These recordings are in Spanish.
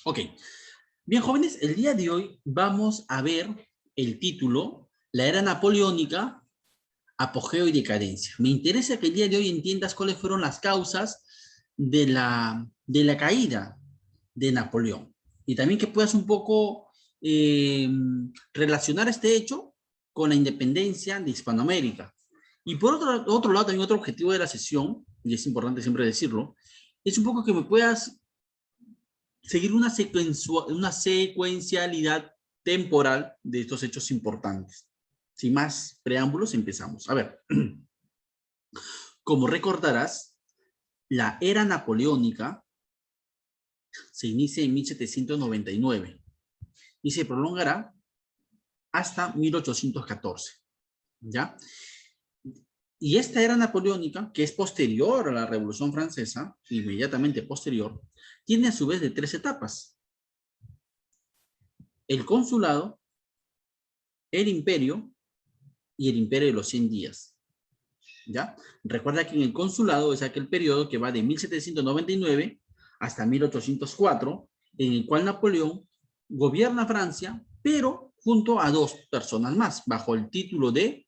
Ok. Bien, jóvenes, el día de hoy vamos a ver el título, La Era Napoleónica, Apogeo y Decadencia. Me interesa que el día de hoy entiendas cuáles fueron las causas de la caída de Napoleón. Y también que puedas un poco relacionar este hecho con la independencia de Hispanoamérica. Y por otro lado, también otro objetivo de la sesión, y es importante siempre decirlo, es un poco que me puedas seguir una secuencialidad temporal de estos hechos importantes. Sin más preámbulos, empezamos. A ver, como recordarás, la era napoleónica se inicia en 1799 y se prolongará hasta 1814, ¿ya? Y esta era napoleónica, que es posterior a la Revolución Francesa, inmediatamente posterior, tiene a su vez de 3 etapas. El consulado, el imperio y el imperio de los 100 días. ¿Ya? Recuerda que en el consulado es aquel periodo que va de 1799 hasta 1804, en el cual Napoleón gobierna Francia, pero junto a 2 personas más, bajo el título de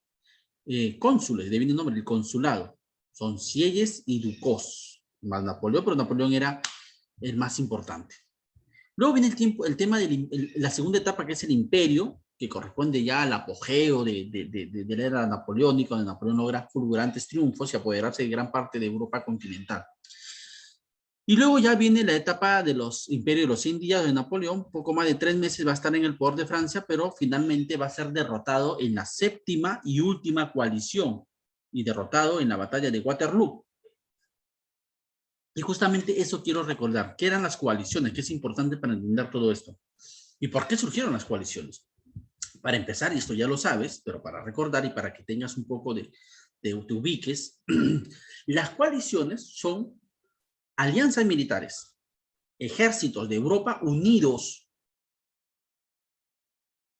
cónsules, de bien el nombre, el consulado. Son Sieyes y Ducos, más Napoleón, pero Napoleón era el más importante. Luego viene el tema de la segunda etapa, que es el imperio, que corresponde ya al apogeo de la era napoleónica, donde Napoleón logra fulgurantes triunfos y apoderarse de gran parte de Europa continental. Y luego ya viene la etapa de los imperios de los 100 días de Napoleón. Poco más de 3 meses va a estar en el poder de Francia, pero finalmente va a ser derrotado en la séptima y última coalición y derrotado en la batalla de Waterloo. Y justamente eso quiero recordar. ¿Qué eran las coaliciones? Que es importante para entender todo esto. ¿Y por qué surgieron las coaliciones? Para empezar, y esto ya lo sabes, pero para recordar y para que tengas un poco te ubiques, las coaliciones son alianzas militares, ejércitos de Europa unidos,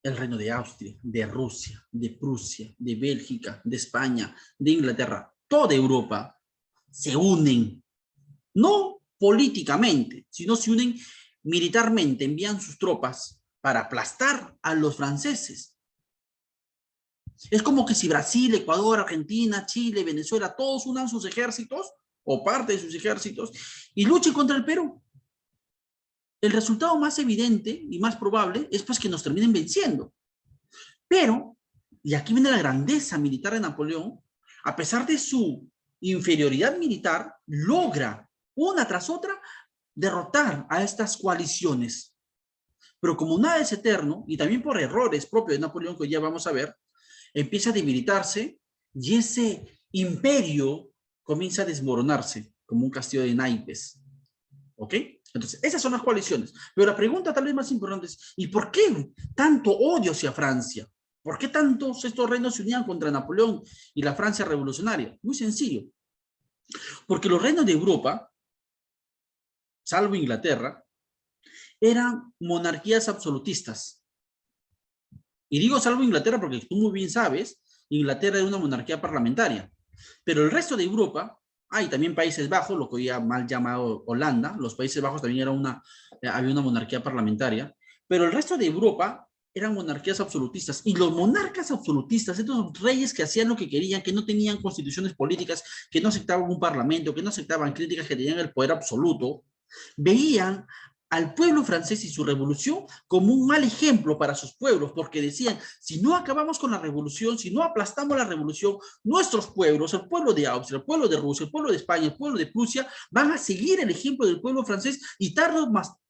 el reino de Austria, de Rusia, de Prusia, de Bélgica, de España, de Inglaterra, toda Europa se unen, no políticamente, sino se unen militarmente, envían sus tropas para aplastar a los franceses. Es como que si Brasil, Ecuador, Argentina, Chile, Venezuela, todos unan sus ejércitos o parte de sus ejércitos y luchen contra el Perú. El resultado más evidente y más probable es pues que nos terminen venciendo. Pero, y aquí viene la grandeza militar de Napoleón, a pesar de su inferioridad militar, logra una tras otra derrotar a estas coaliciones. Pero como nada es eterno, y también por errores propios de Napoleón, que ya vamos a ver, empieza a debilitarse y ese imperio comienza a desmoronarse como un castillo de naipes. ¿Ok? Entonces, esas son las coaliciones. Pero la pregunta tal vez más importante es, ¿y por qué tanto odio hacia Francia? ¿Por qué tantos estos reinos se unían contra Napoleón y la Francia revolucionaria? Muy sencillo. Porque los reinos de Europa, salvo Inglaterra, eran monarquías absolutistas. Y digo salvo Inglaterra porque tú muy bien sabes, Inglaterra era una monarquía parlamentaria. Pero el resto de Europa, y también Países Bajos, lo que hoy mal llamado Holanda, los Países Bajos también había una monarquía parlamentaria, pero el resto de Europa eran monarquías absolutistas. Y los monarcas absolutistas, estos reyes que hacían lo que querían, que no tenían constituciones políticas, que no aceptaban un parlamento, que no aceptaban críticas, que tenían el poder absoluto, veían al pueblo francés y su revolución como un mal ejemplo para sus pueblos, porque decían, si no acabamos con la revolución, si no aplastamos la revolución, nuestros pueblos, el pueblo de Austria, el pueblo de Rusia, el pueblo de España, el pueblo de Prusia, van a seguir el ejemplo del pueblo francés y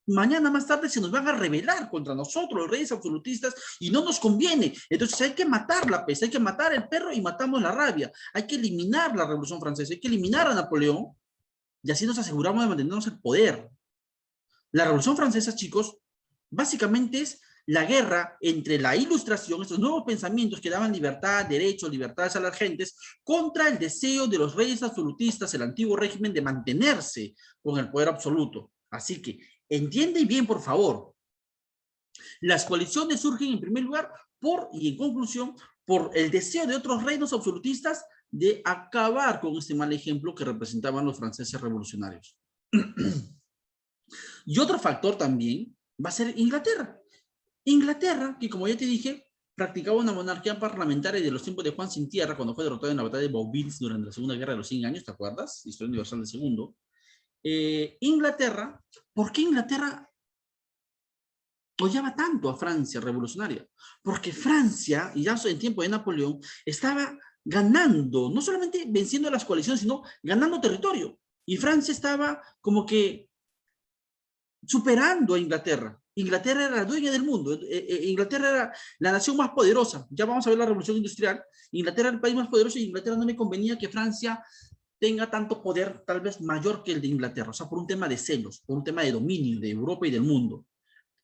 mañana más tarde se nos van a rebelar contra nosotros, los reyes absolutistas, y no nos conviene. Entonces hay que matar la peste, hay que matar el perro y matamos la rabia. Hay que eliminar la Revolución Francesa, hay que eliminar a Napoleón, y así nos aseguramos de mantenernos el poder. La Revolución Francesa, chicos, básicamente es la guerra entre la Ilustración, estos nuevos pensamientos que daban libertad, derechos, libertades a las gentes, contra el deseo de los reyes absolutistas, el antiguo régimen, de mantenerse con el poder absoluto. Así que, entiende bien, por favor, las coaliciones surgen en primer lugar y en conclusión, por el deseo de otros reinos absolutistas de acabar con este mal ejemplo que representaban los franceses revolucionarios. Y otro factor también Va a ser Inglaterra. Inglaterra, que como ya te dije, practicaba una monarquía parlamentaria de los tiempos de Juan Sin Tierra, cuando fue derrotado en la batalla de Bouvines durante la Segunda Guerra de los 100 años, ¿te acuerdas? Historia universal del segundo. Inglaterra, ¿por qué Inglaterra odiaba tanto a Francia revolucionaria? Porque Francia, y ya en tiempo de Napoleón, estaba ganando, no solamente venciendo a las coaliciones, sino ganando territorio. Y Francia estaba como que superando a Inglaterra. Inglaterra era la dueña del mundo. Inglaterra era la nación más poderosa. Ya vamos a ver la revolución industrial. Inglaterra era el país más poderoso y Inglaterra no le convenía que Francia tenga tanto poder, tal vez mayor que el de Inglaterra. O sea, por un tema de celos, por un tema de dominio de Europa y del mundo.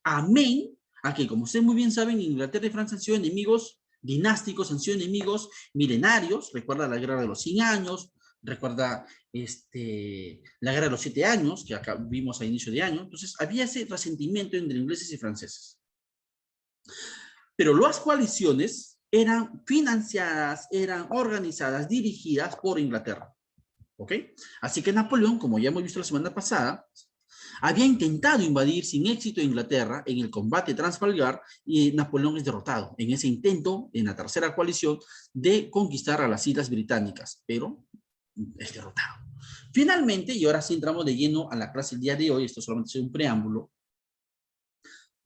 Amén a que, como ustedes muy bien saben, Inglaterra y Francia han sido enemigos dinásticos, han sido enemigos milenarios. Recuerda la guerra de los 100 años, recuerda la guerra de los 7 años, que acá vimos a inicio de año. Entonces, había ese resentimiento entre ingleses y franceses. Pero las coaliciones eran financiadas, eran organizadas, dirigidas por Inglaterra. ¿Ok? Así que Napoleón, como ya hemos visto la semana pasada, había intentado invadir sin éxito Inglaterra en el combate de Trafalgar y Napoleón es derrotado en ese intento, en la tercera coalición, de conquistar a las Islas Británicas, pero es derrotado. Finalmente, y ahora sí entramos de lleno a la clase el día de hoy, esto solamente es un preámbulo,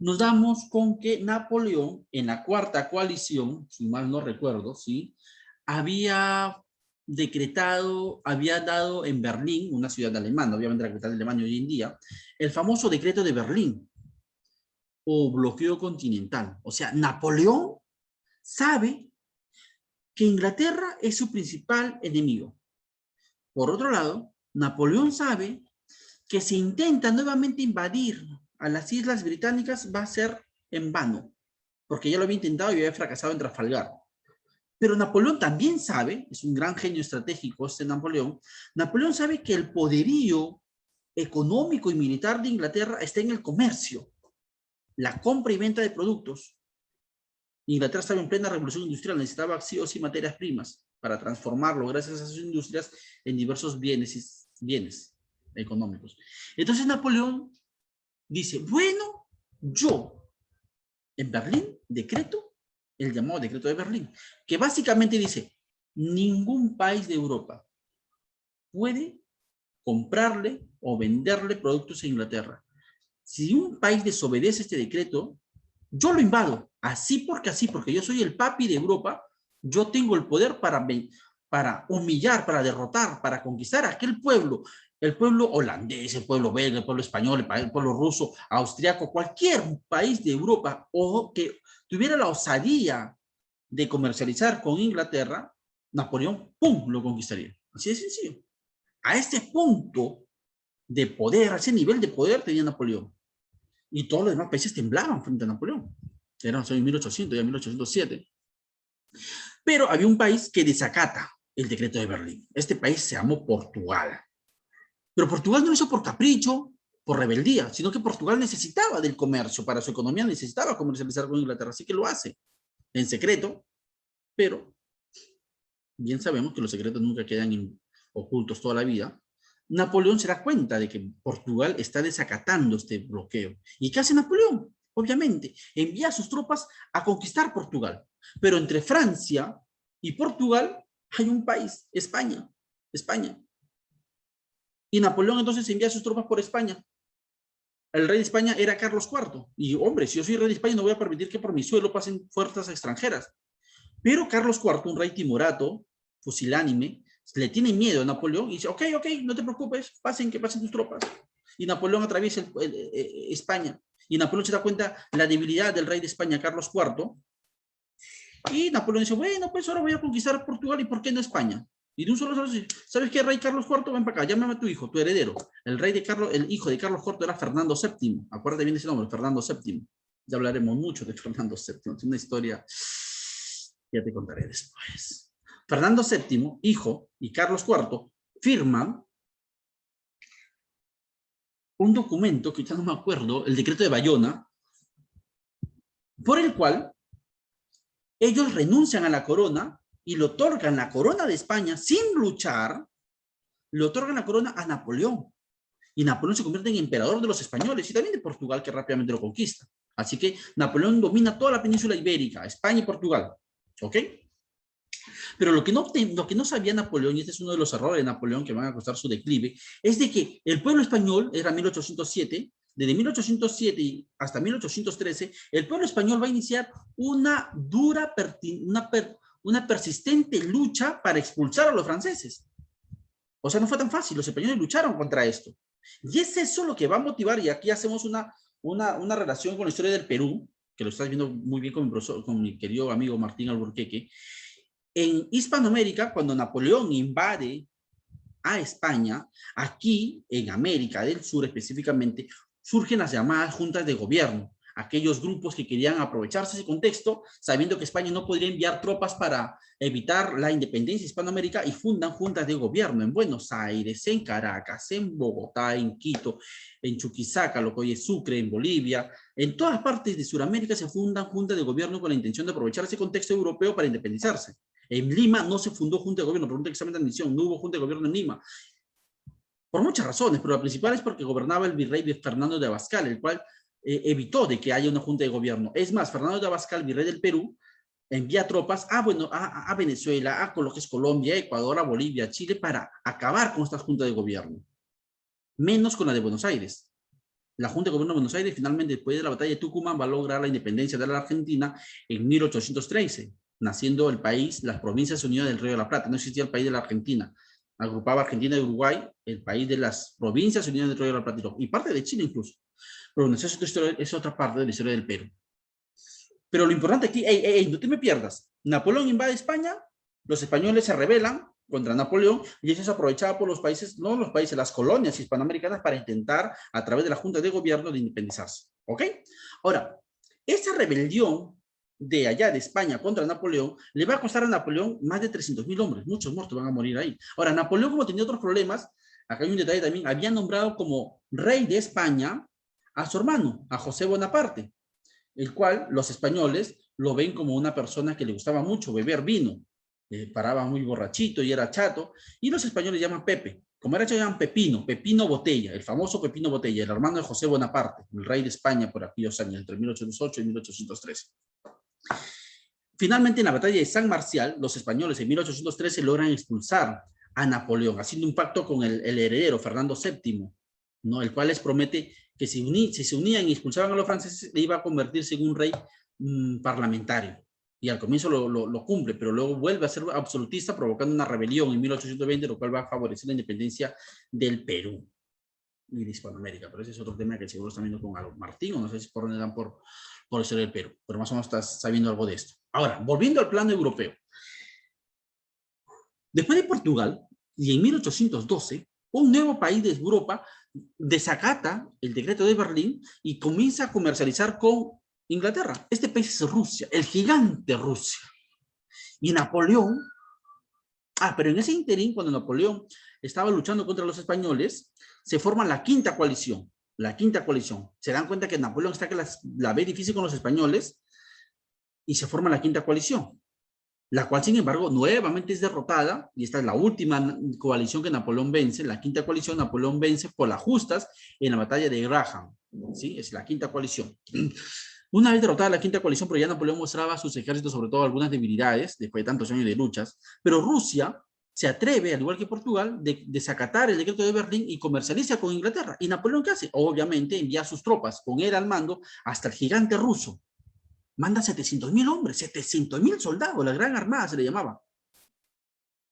nos damos con que Napoleón, en la cuarta coalición, si mal no recuerdo, ¿sí? había decretado, había dado en Berlín, una ciudad alemana, obviamente la capital de Alemania hoy en día, el famoso decreto de Berlín, o bloqueo continental. O sea, Napoleón sabe que Inglaterra es su principal enemigo. Por otro lado, Napoleón sabe que si intenta nuevamente invadir a las Islas Británicas va a ser en vano, porque ya lo había intentado y había fracasado en Trafalgar. Pero Napoleón también sabe, es un gran genio estratégico este Napoleón, Napoleón sabe que el poderío económico y militar de Inglaterra está en el comercio, la compra y venta de productos. Inglaterra estaba en plena revolución industrial, necesitaba sí o sí materias primas para transformarlo gracias a sus industrias en diversos bienes económicos. Entonces Napoleón dice, bueno, yo en Berlín decreto el llamado decreto de Berlín, que básicamente dice, ningún país de Europa puede comprarle o venderle productos a Inglaterra. Si un país desobedece este decreto, yo lo invado, así, porque yo soy el papi de Europa, yo tengo el poder para humillar, para derrotar, para conquistar a aquel pueblo, el pueblo holandés, el pueblo belga, el pueblo español, el pueblo ruso, austriaco, cualquier país de Europa o que tuviera la osadía de comercializar con Inglaterra, Napoleón, ¡pum!, lo conquistaría. Así de sencillo. A este punto de poder, a ese nivel de poder tenía Napoleón. Y todos los demás países temblaban frente a Napoleón. Eran en 1800, ya 1807. Pero había un país que desacata el decreto de Berlín. Este país se llamó Portugal. Pero Portugal no lo hizo por capricho, por rebeldía, sino que Portugal necesitaba del comercio para su economía, necesitaba comercializar con Inglaterra, así que lo hace en secreto, pero bien sabemos que los secretos nunca quedan ocultos toda la vida. Napoleón se da cuenta de que Portugal está desacatando este bloqueo. ¿Y qué hace Napoleón? Obviamente, envía a sus tropas a conquistar Portugal. Pero entre Francia y Portugal hay un país, España. Y Napoleón entonces envía a sus tropas por España. El rey de España era Carlos IV. Y hombre, si yo soy rey de España no voy a permitir que por mi suelo pasen fuerzas extranjeras. Pero Carlos IV, un rey timorato, fusilánime, le tiene miedo a Napoleón y dice, ok, no te preocupes, que pasen tus tropas. Y Napoleón atraviesa España. Y Napoleón se da cuenta la debilidad del rey de España, Carlos IV. Y Napoleón dice, bueno, pues ahora voy a conquistar Portugal y ¿por qué no España? Y de un solo dice, ¿sabes qué, rey Carlos IV? Ven para acá, llámame a tu hijo, tu heredero. El hijo de Carlos IV era Fernando VII. Acuérdate bien de ese nombre, Fernando VII. Ya hablaremos mucho de Fernando VII. Es una historia, ya te contaré después. Fernando VII, hijo, y Carlos IV firman un documento que ya no me acuerdo, el decreto de Bayona, por el cual ellos renuncian a la corona y le otorgan la corona de España sin luchar, le otorgan la corona a Napoleón. y Napoleón se convierte en emperador de los españoles y también de Portugal, que rápidamente lo conquista. Así que Napoleón domina toda la península ibérica, España y Portugal. ¿Ok? Pero lo que no sabía Napoleón, y este es uno de los errores de Napoleón que van a costar su declive, es de que el pueblo español, era 1807, desde 1807 hasta 1813, el pueblo español va a iniciar una dura, una persistente lucha para expulsar a los franceses. O sea, no fue tan fácil, los españoles lucharon contra esto. Y es eso lo que va a motivar, y aquí hacemos una relación con la historia del Perú, que lo estás viendo muy bien con mi, profesor, con mi querido amigo Martín Alburquerque. En Hispanoamérica, cuando Napoleón invade a España, aquí en América del Sur específicamente, surgen las llamadas juntas de gobierno, aquellos grupos que querían aprovecharse de ese contexto, sabiendo que España no podría enviar tropas para evitar la independencia de Hispanoamérica, y fundan juntas de gobierno en Buenos Aires, en Caracas, en Bogotá, en Quito, en Chuquisaca, lo que hoy es Sucre, en Bolivia. En todas partes de Sudamérica se fundan juntas de gobierno con la intención de aprovechar ese contexto europeo para independizarse. En Lima no se fundó junta de gobierno, por un examen de admisión, no hubo junta de gobierno en Lima. Por muchas razones, pero la principal es porque gobernaba el virrey Fernando de Abascal, el cual evitó de que haya una junta de gobierno. Es más, Fernando de Abascal, virrey del Perú, envía tropas a Venezuela, a lo que es Colombia, Ecuador, a Bolivia, a Chile, para acabar con esta junta de gobierno. Menos con la de Buenos Aires. La Junta de Gobierno de Buenos Aires, finalmente, después de la batalla de Tucumán, va a lograr la independencia de la Argentina en 1813, naciendo el país, las Provincias Unidas del Río de la Plata. No existía el país de la Argentina. Agrupaba Argentina y Uruguay, el país de las Provincias Unidas del Río de la Plata, y parte de Chile incluso. Pero bueno, esa es otra parte de la historia del Perú. Pero lo importante aquí, no te me pierdas. Napoleón invade España, los españoles se rebelan contra Napoleón, y eso es aprovechado por los países, no los países, las colonias hispanoamericanas, para intentar, a través de la Junta de Gobierno, de independizarse. ¿Ok? Ahora, esa rebelión de allá de España contra Napoleón le va a costar a Napoleón más de 300.000 hombres, muchos muertos van a morir ahí. Ahora, Napoleón, como tenía otros problemas, acá hay un detalle también, había nombrado como rey de España a su hermano, a José Bonaparte, el cual los españoles lo ven como una persona que le gustaba mucho beber vino, paraba muy borrachito y era chato, y los españoles llaman Pepe. Como era chato, llaman Pepino, Pepino Botella, el famoso Pepino Botella, el hermano de José Bonaparte, el rey de España por aquellos años, entre 1808 y 1813. Finalmente, en la batalla de San Marcial, los españoles en 1813 logran expulsar a Napoleón, haciendo un pacto con el heredero, Fernando VII, ¿no? El cual les promete que si se unían y expulsaban a los franceses, le iba a convertirse en un rey parlamentario. Y al comienzo lo cumple, pero luego vuelve a ser absolutista, provocando una rebelión en 1820, lo cual va a favorecer la independencia del Perú y de Hispanoamérica. Pero ese es otro tema que seguro está viendo con Martín, o no sé si por dónde dan por la historia del Perú, pero más o menos estás sabiendo algo de esto. Ahora, volviendo al plano europeo. Después de Portugal, y en 1812, un nuevo país de Europa desacata el decreto de Berlín y comienza a comercializar con Inglaterra. Este país es Rusia, el gigante Rusia. Y Napoleón, pero en ese interín, cuando Napoleón estaba luchando contra los españoles, se forma la quinta coalición. La quinta coalición. Se dan cuenta que Napoleón está que la ve difícil con los españoles y se forma la quinta coalición, la cual, sin embargo, nuevamente es derrotada, y esta es la última coalición que Napoleón vence. La quinta coalición, Napoleón vence por las justas en la batalla de Graham, ¿sí? Es la quinta coalición. Una vez derrotada la quinta coalición, pero ya Napoleón mostraba a sus ejércitos, sobre todo, algunas debilidades, después de tantos años de luchas, pero Rusia se atreve, al igual que Portugal, de desacatar el decreto de Berlín y comercializa con Inglaterra. ¿Y Napoleón qué hace? Obviamente envía a sus tropas, con él al mando, hasta el gigante ruso. Manda 700.000 hombres, 700.000 soldados, la Gran Armada se le llamaba.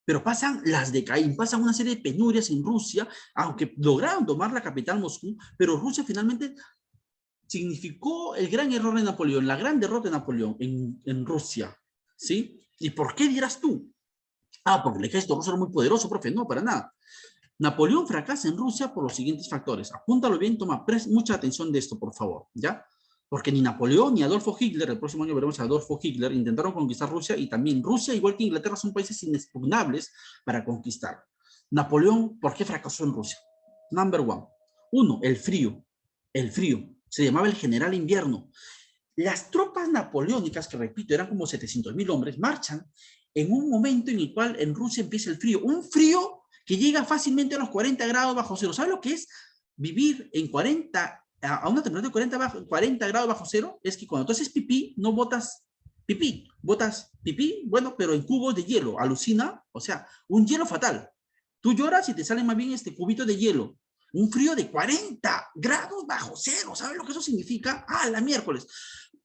Pero pasan las de Caín, pasan una serie de penurias en Rusia, aunque lograron tomar la capital Moscú, pero Rusia finalmente significó el gran error de Napoleón, la gran derrota de Napoleón en Rusia, ¿sí? ¿Y por qué dirás tú? Porque el ejército ruso era muy poderoso, profe. No, para nada. Napoleón fracasa en Rusia por los siguientes factores. Apúntalo bien, toma mucha atención de esto, por favor, ¿ya? Porque ni Napoleón ni Adolfo Hitler, el próximo año veremos a Adolfo Hitler, intentaron conquistar Rusia, y también Rusia, igual que Inglaterra, son países inexpugnables para conquistar. Napoleón, ¿por qué fracasó en Rusia? Number one. Uno, el frío. El frío. Se llamaba el General Invierno. Las tropas napoleónicas, que repito, eran como 700.000 hombres, marchan en un momento en el cual en Rusia empieza el frío. Un frío que llega fácilmente a los 40 grados bajo cero. ¿Sabe lo que es vivir en 40, a una temperatura de 40 grados bajo cero, es que cuando tú haces pipí, no botas pipí, botas pipí, bueno, pero en cubos de hielo, alucina, o sea, un hielo fatal. Tú lloras y te sale más bien este cubito de hielo. Un frío de 40 grados bajo cero, ¿sabes lo que eso significa? Ah, la miércoles.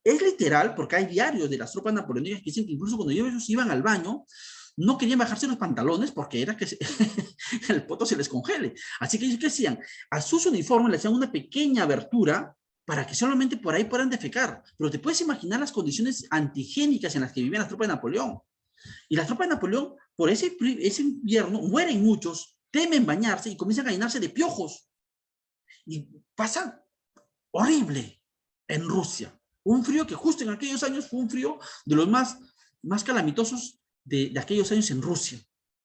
Es literal, porque hay diarios de las tropas napoleónicas que dicen que incluso cuando ellos iban al baño, no querían bajarse los pantalones porque era que el poto se les congele. Así que ellos, ¿qué hacían? A sus uniformes le hacían una pequeña abertura para que solamente por ahí puedan defecar. Pero te puedes imaginar las condiciones antigénicas en las que vivían las tropas de Napoleón. Y las tropas de Napoleón, por ese invierno, mueren muchos, temen bañarse y comienzan a llenarse de piojos. Y pasa horrible en Rusia. Un frío que justo en aquellos años fue un frío de los más calamitosos de aquellos años en Rusia,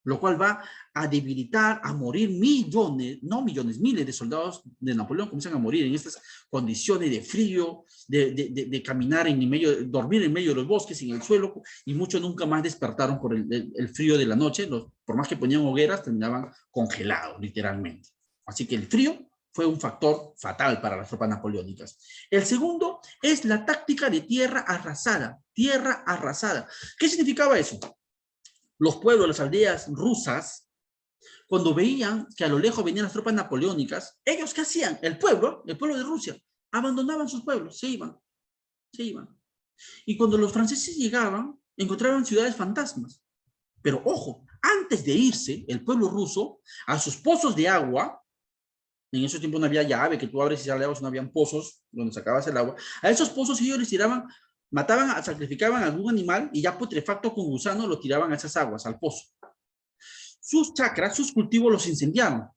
lo cual va a debilitar, a morir millones, no millones, miles de soldados de Napoleón comienzan a morir en estas condiciones de frío, de caminar en medio, dormir en medio de los bosques, en el suelo, y muchos nunca más despertaron por el frío de la noche, por más que ponían hogueras, terminaban congelados, literalmente. Así que el frío fue un factor fatal para las tropas napoleónicas. El segundo es la táctica de tierra arrasada. Tierra arrasada. ¿Qué significaba eso? Los pueblos, las aldeas rusas, cuando veían que a lo lejos venían las tropas napoleónicas, ¿ellos qué hacían? El pueblo de Rusia, abandonaban sus pueblos, se iban. Y cuando los franceses llegaban, encontraban ciudades fantasmas. Pero ojo, antes de irse, el pueblo ruso, a sus pozos de agua, en esos tiempos no había llave, que tú abres y sale agua, no habían pozos donde sacabas el agua. A esos pozos ellos les tiraban, mataban, sacrificaban a algún animal y ya putrefacto con gusano lo tiraban a esas aguas, al pozo. Sus chacras, sus cultivos los incendiaban.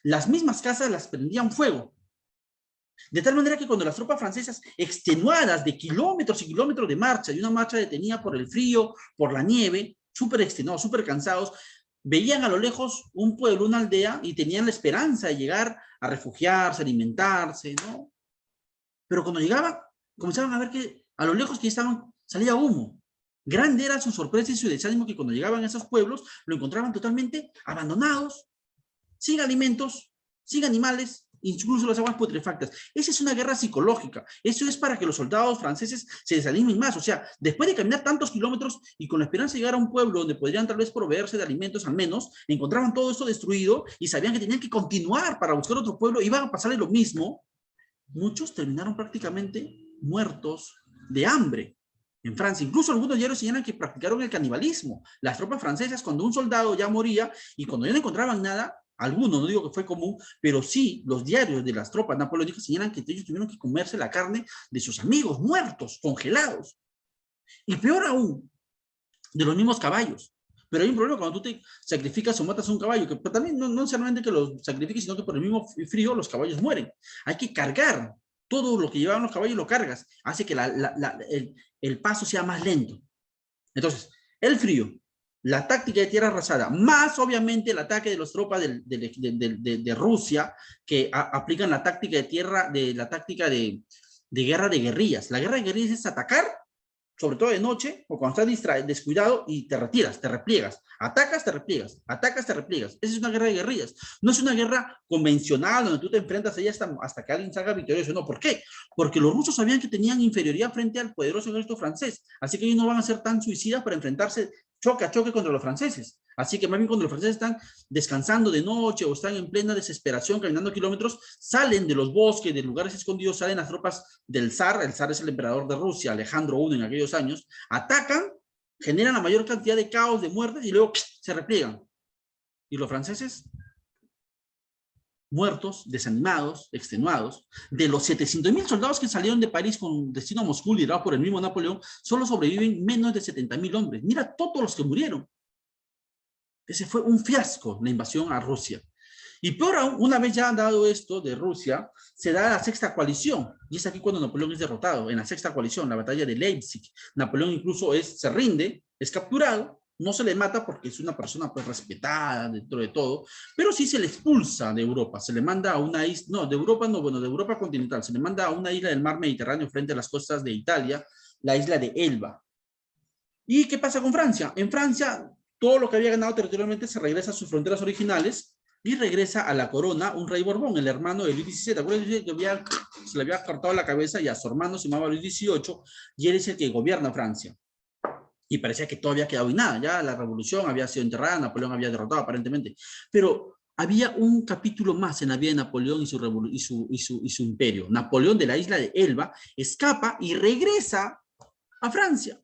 Las mismas casas las prendían fuego. De tal manera que cuando las tropas francesas, extenuadas de kilómetros y kilómetros de marcha, y una marcha detenida por el frío, por la nieve, súper extenuados, súper cansados, veían a lo lejos un pueblo, una aldea, y tenían la esperanza de llegar a refugiarse, alimentarse, ¿no? Pero cuando llegaban, comenzaban a ver que a lo lejos que estaban, salía humo. Grande era su sorpresa y su desánimo que cuando llegaban a esos pueblos, lo encontraban totalmente abandonados, sin alimentos, sin animales, incluso las aguas putrefactas. Esa es una guerra psicológica. Eso es para que los soldados franceses se desanimen más. O sea, después de caminar tantos kilómetros y con la esperanza de llegar a un pueblo donde podrían tal vez proveerse de alimentos al menos, encontraban todo esto destruido y sabían que tenían que continuar para buscar otro pueblo, iban a pasarle lo mismo. Muchos terminaron prácticamente muertos de hambre en Francia. Incluso algunos diarios señalan que practicaron el canibalismo. Las tropas francesas, cuando un soldado ya moría y cuando ya no encontraban nada, algunos, no digo que fue común, pero sí los diarios de las tropas napoleónicas señalan que ellos tuvieron que comerse la carne de sus amigos muertos, congelados. Y peor aún, de los mismos caballos. Pero hay un problema cuando tú te sacrificas o matas a un caballo, que también no necesariamente que lo sacrifiques, sino que por el mismo frío los caballos mueren. Hay que cargar todo lo que llevaban los caballos, lo cargas. Hace que el paso sea más lento. Entonces, el frío, la táctica de tierra arrasada, más obviamente el ataque de las tropas de Rusia, que aplican la táctica de tierra, la táctica de guerra de guerrillas. La guerra de guerrillas es atacar, sobre todo de noche, o cuando estás descuidado y te retiras, te repliegas. Atacas, te repliegas. Atacas, te repliegas. Esa es una guerra de guerrillas. No es una guerra convencional donde tú te enfrentas a ella hasta que alguien salga victorioso. No, ¿por qué? Porque los rusos sabían que tenían inferioridad frente al poderoso ejército francés. Así que ellos no van a ser tan suicidas para enfrentarse choque a choque contra los franceses. Así que más bien cuando los franceses están descansando de noche o están en plena desesperación caminando kilómetros, salen de los bosques, de lugares escondidos, salen las tropas del zar. El zar es el emperador de Rusia, Alejandro I en aquellos años, atacan, generan la mayor cantidad de caos, de muertes y luego se repliegan. Y los franceses, muertos, desanimados, extenuados. De los 700,000 soldados que salieron de París con destino a Moscú, liderados por el mismo Napoleón, solo sobreviven menos de 70,000 hombres. Mira todos los que murieron. Ese fue un fiasco, la invasión a Rusia. Y peor aún, una vez ya dado esto de Rusia, se da la sexta coalición. Y es aquí cuando Napoleón es derrotado, en la sexta coalición, la batalla de Leipzig. Napoleón incluso se rinde, es capturado, no se le mata porque es una persona pues respetada dentro de todo, pero sí se le expulsa de Europa, se le manda a una isla, no, de Europa no, bueno, de Europa continental, se le manda a una isla del mar Mediterráneo frente a las costas de Italia, la isla de Elba. ¿Y qué pasa con Francia? En Francia, todo lo que había ganado territorialmente se regresa a sus fronteras originales y regresa a la corona un rey Borbón, el hermano de Luis XVII. Acuérdense que se le había cortado la cabeza y a su hermano se llamaba Luis XVIII y él es el que gobierna Francia. Y parecía que todo había quedado en nada, ya la revolución había sido enterrada, Napoleón había derrotado aparentemente. Pero había un capítulo más en la vida de Napoleón y su imperio. Napoleón de la isla de Elba escapa y regresa a Francia.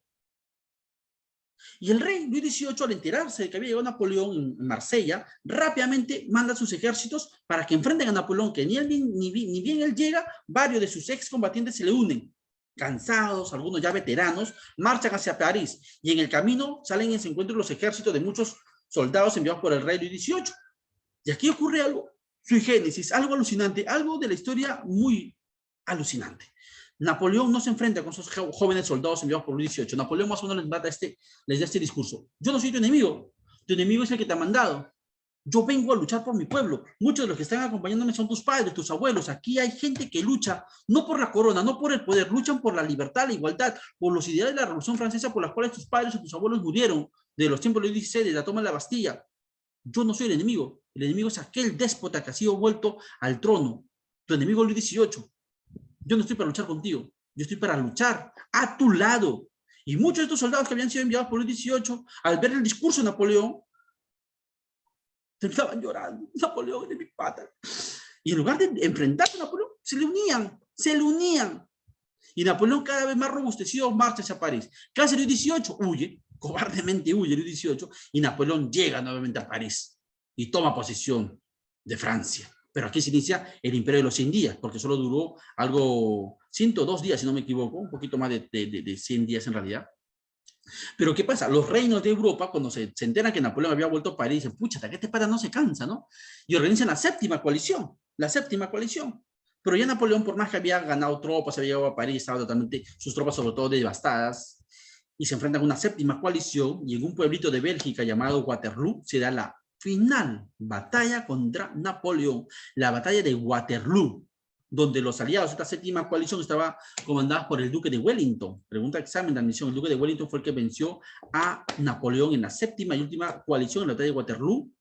Y el rey Luis XVIII, al enterarse de que había llegado Napoleón en Marsella, rápidamente manda a sus ejércitos para que enfrenten a Napoleón, que ni bien él llega, varios de sus excombatientes se le unen. Cansados, algunos ya veteranos, marchan hacia París y en el camino salen en ese encuentro los ejércitos de muchos soldados enviados por el rey Luis XVIII. Y aquí ocurre algo sui generis, algo alucinante, algo de la historia muy alucinante. Napoleón no se enfrenta con esos jóvenes soldados enviados por Luis XVIII. Napoleón más o menos les da este discurso. Yo no soy tu enemigo es el que te ha mandado. Yo vengo a luchar por mi pueblo. Muchos de los que están acompañándome son tus padres, tus abuelos. Aquí hay gente que lucha, no por la corona, no por el poder, luchan por la libertad, la igualdad, por los ideales de la Revolución Francesa por las cuales tus padres o tus abuelos murieron, de los tiempos de Luis XVI, de la toma de la Bastilla. Yo no soy el enemigo es aquel déspota que ha sido vuelto al trono. Tu enemigo es Luis XVIII. Yo no estoy para luchar contigo, yo estoy para luchar a tu lado. Y muchos de estos soldados que habían sido enviados por Luis XVIII, al ver el discurso de Napoleón, estaban llorando. Napoleón es mi pata. Y en lugar de enfrentarse a Napoleón, se le unían. Y Napoleón, cada vez más robustecido, marcha hacia París. ¿Qué hace Luis XVIII? Huye, cobardemente huye Luis XVIII, y Napoleón llega nuevamente a París y toma posesión de Francia. Pero aquí se inicia el imperio de los 100 días, porque solo duró algo, 102 días, si no me equivoco, un poquito más de 100 días en realidad. Pero ¿qué pasa? Los reinos de Europa, cuando se enteran que Napoleón había vuelto a París, dicen, pucha, que este pata no se cansa, ¿no? Y organizan la séptima coalición. Pero ya Napoleón, por más que había ganado tropas, había llegado a París, estaba totalmente, sus tropas sobre todo devastadas, y se enfrentan a una séptima coalición, y en un pueblito de Bélgica llamado Waterloo se da la final batalla contra Napoleón, la batalla de Waterloo, donde los aliados de esta séptima coalición estaba comandada por el duque de Wellington. Pregunta examen de admisión. El duque de Wellington fue el que venció a Napoleón en la séptima y última coalición, en la batalla de Waterloo,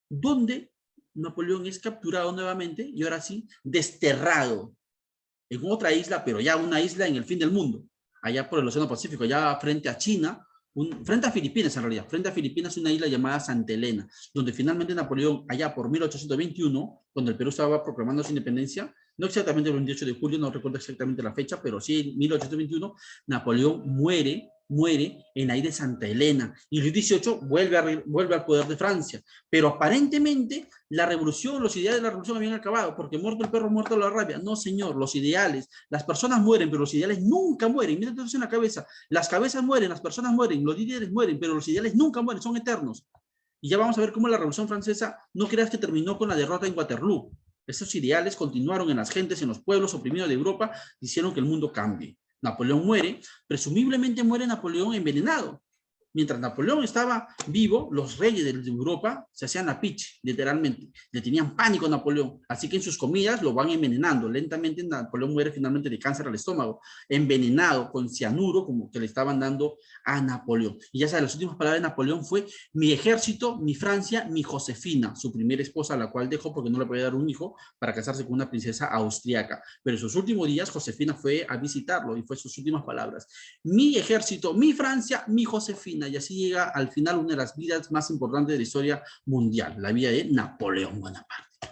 donde Napoleón es capturado nuevamente y ahora sí desterrado en otra isla, pero ya una isla en el fin del mundo, allá por el Océano Pacífico, allá frente a China, frente a Filipinas en realidad, frente a Filipinas una isla llamada Santa Elena, donde finalmente Napoleón, allá por 1821, cuando el Perú estaba proclamando su independencia, no exactamente el 28 de julio, no recuerdo exactamente la fecha, pero sí en 1821, Napoleón muere en la isla de Santa Elena, y Luis XVIII vuelve al poder de Francia, pero aparentemente la revolución, los ideales de la revolución habían acabado, porque muerto el perro, muerto la rabia. No, señor, los ideales, las personas mueren, pero los ideales nunca mueren. Mira entonces en la cabeza, las cabezas mueren, las personas mueren, los líderes mueren, pero los ideales nunca mueren, son eternos. Y ya vamos a ver cómo la Revolución Francesa, no creas que terminó con la derrota en Waterloo. Esos ideales continuaron en las gentes, en los pueblos oprimidos de Europa, hicieron que el mundo cambie. Napoleón muere, presumiblemente muere Napoleón envenenado. Mientras Napoleón estaba vivo, los reyes de Europa se hacían la piche, literalmente. Le tenían pánico a Napoleón. Así que en sus comidas lo van envenenando. Lentamente Napoleón muere finalmente de cáncer al estómago, envenenado con cianuro, como que le estaban dando a Napoleón. Y ya sabes, las últimas palabras de Napoleón fue: mi ejército, mi Francia, mi Josefina, su primera esposa, a la cual dejó porque no le podía dar un hijo para casarse con una princesa austriaca. Pero en sus últimos días, Josefina fue a visitarlo y fue sus últimas palabras: mi ejército, mi Francia, mi Josefina. Y así llega al final una de las vidas más importantes de la historia mundial, la vida de Napoleón Bonaparte.